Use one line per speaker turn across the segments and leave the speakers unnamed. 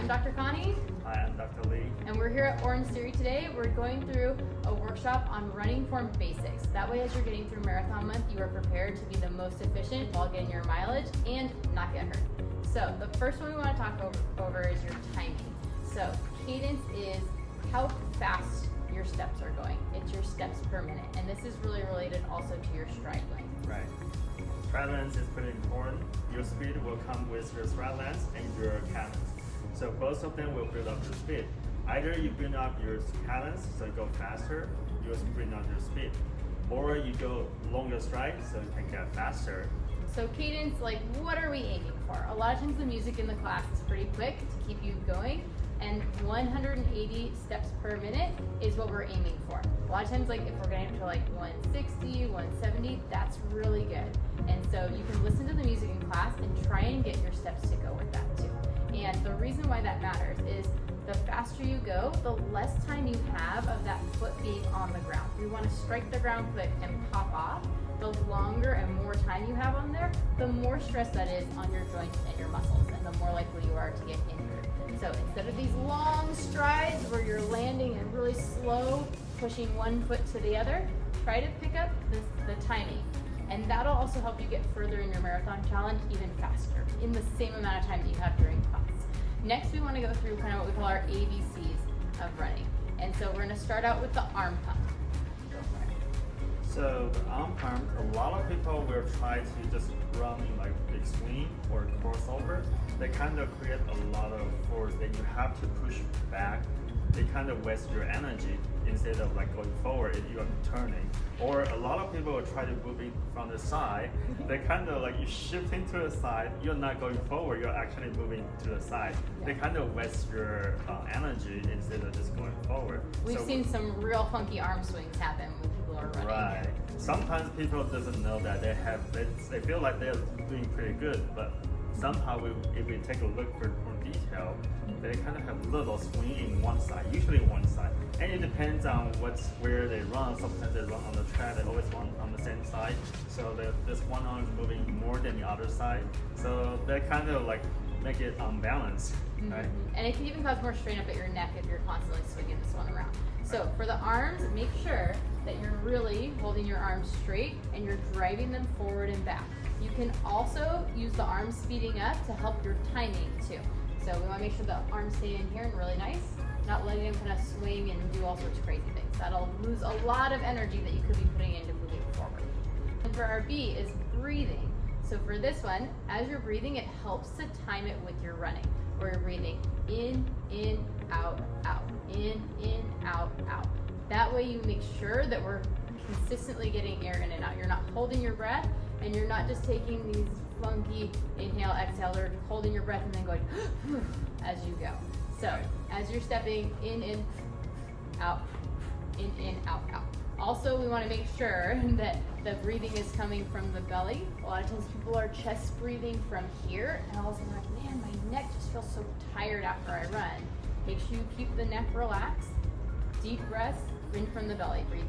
I'm Dr. Connie.
Hi, I'm Dr. Lee.
And we're here at Orangetheory today. We're going through a workshop on running form basics. That way, as you're getting through Marathon Month, you are prepared to be the most efficient while getting your mileage and not get hurt. So the first one we want to talk over is your timing. So cadence is how fast your steps are going. It's your steps per minute. And this is really related also to your stride length.
Right. Stride length is pretty important. Your speed will come with your stride length and your cadence. So both of them will build up your speed. Either you build up your cadence, so you go faster, you bring up your speed. Or you go longer stride, so you can get faster.
So cadence, like what are we aiming for? A lot of times the music in the class is pretty quick to keep you going, and 180 steps per minute is what we're aiming for. A lot of times, like if we're getting up to like 160, 170, that's really good. And so you can listen to the music in class and try and get your steps to go with that too. And the reason why that matters is the faster you go, the less time you have of that foot being on the ground. We want to strike the ground quick and pop off. The longer and more time you have on there, the more stress that is on your joints and your muscles, and the more likely you are to get injured. So instead of these long strides where you're landing and really slow, pushing one foot to the other, try to pick up the timing. And that'll also help you get further in your marathon challenge even faster, in the same amount of time that you have during class. Next, we want to go through kind of what we call our ABCs of running. And so we're going to start out with the arm pump.
So the arm pump, a lot of people will try to just run in like big swing or crossover. They kind of create a lot of force that you have to push back. They kind of waste your energy instead of like going forward if you are turning. Or a lot of people will try to move it from the side. They kind of like you shifting to the side, you're not going forward, you're actually moving to the side. They kind of waste your energy instead of just going forward.
We've seen some real funky arm swings happen when people are running.
Right. Sometimes people doesn't know that they feel like they're doing pretty good, but somehow if we take a look for more detail, they kind of have little swing in one side, usually one side. And it depends on where they run. Sometimes they run on the track, they always run on the same side. So this one arm is moving more than the other side. So they kind of like make it unbalanced, right?
And it can even cause more strain up at your neck if you're constantly swinging this one around. So for the arms, make sure that you're really holding your arms straight and you're driving them forward and back. You can also use the arms speeding up to help your timing too. So we want to make sure the arms stay in here and really nice, not letting them kind of swing and do all sorts of crazy things. That'll lose a lot of energy that you could be putting into moving forward. And for our B is breathing. So for this one, as you're breathing, it helps to time it with your running, where you're breathing in, out, out, in, out, out. That way you make sure that we're consistently getting air in and out. You're not holding your breath, and you're not just taking these funky inhale, exhale, or holding your breath and then going as you go. So as you're stepping in, out, out, out. Also, we want to make sure that the breathing is coming from the belly. A lot of times people are chest breathing from here, and all of a sudden like, man, my neck just feels so tired after I run. Make sure you keep the neck relaxed. Deep breaths in from the belly. Breathe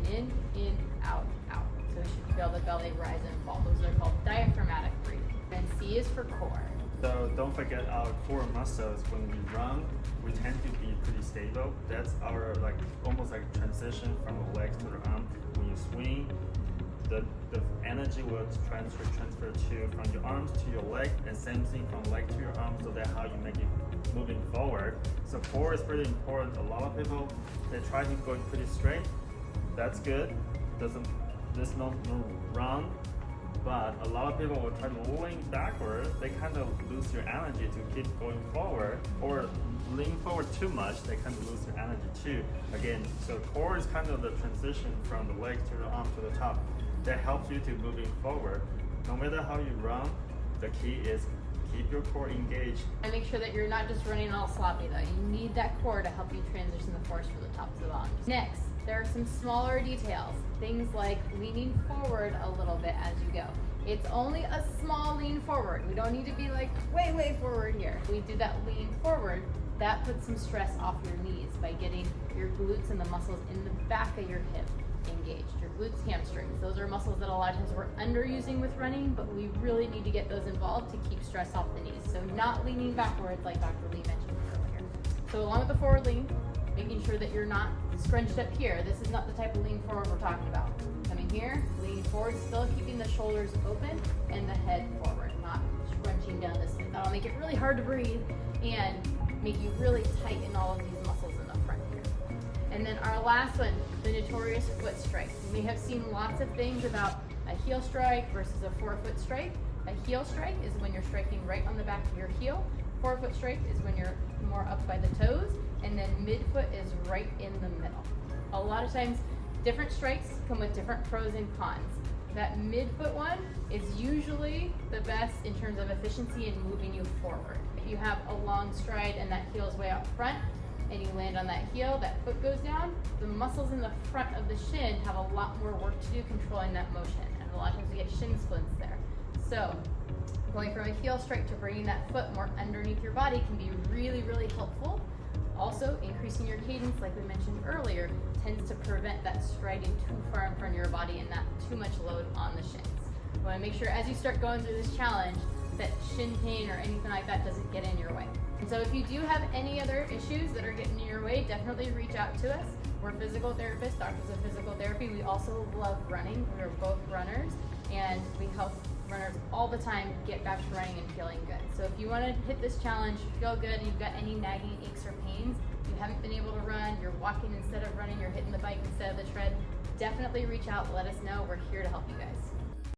in, out, out. So we should feel the belly rise and fall. Those are called diaphragmatic breathing. And C is for core.
So don't forget our core muscles. When we run, we tend to be pretty stable. That's our like almost like transition from the legs to the arm. When you swing, the energy will transfer from your arms to your leg, and same thing from leg to your arm. So that's how you make it moving forward. So core is pretty important. A lot of people they try to go pretty straight. That's good. There's no run. But a lot of people will try moving backward. They kind of lose your energy to keep going forward, or lean forward too much. They kind of lose their energy too. Again, so core is kind of the transition from the leg to the arm to the top. That helps you to moving forward. No matter how you run, the key is keep your core engaged.
And make sure that you're not just running all sloppy though. You need that core to help you transition the force from the top to the bottom. Next, there are some smaller details. Things like leaning forward a little bit as you go. It's only a small lean forward. We don't need to be like way forward here. If we do that lean forward, that puts some stress off your knees by getting your glutes and the muscles in the back of your hip engaged. Your glutes, hamstrings, those are muscles that a lot of times we're underusing with running, but we really need to get those involved to keep stress off the knees. So not leaning backwards like Dr. Lee mentioned earlier. So along with the forward lean, making sure that you're not scrunched up here. This is not the type of lean forward we're talking about. Coming here, leaning forward, still keeping the shoulders open and the head forward, not scrunching down this way. That'll make it really hard to breathe and make you really tighten all of these muscles in the front here. And then our last one, the notorious foot strike. You may have seen lots of things about a heel strike versus a forefoot strike. A heel strike is when you're striking right on the back of your heel. Forefoot strike is when you're more up by the toes, and then midfoot is right in the middle. A lot of times, different strikes come with different pros and cons. That midfoot one is usually the best in terms of efficiency in moving you forward. If you have a long stride and that heel is way out front, and you land on that heel, that foot goes down, the muscles in the front of the shin have a lot more work to do controlling that motion, and a lot of times we get shin splints there. So, going from a heel strike to bringing that foot more underneath your body can be really, really helpful. Also, increasing your cadence, like we mentioned earlier, tends to prevent that striding too far in front of your body and not too much load on the shins. You want to make sure as you start going through this challenge that shin pain or anything like that doesn't get in your way. And so if you do have any other issues that are getting in your way, definitely reach out to us. We're physical therapists, doctors of physical therapy. We also love running. We're both runners, and we help runners all the time get back to running and feeling good. So if you want to hit this challenge, feel good, and you've got any nagging aches or pains, you haven't been able to run, you're walking instead of running, you're hitting the bike instead of the tread, definitely reach out, let us know. We're here to help you guys.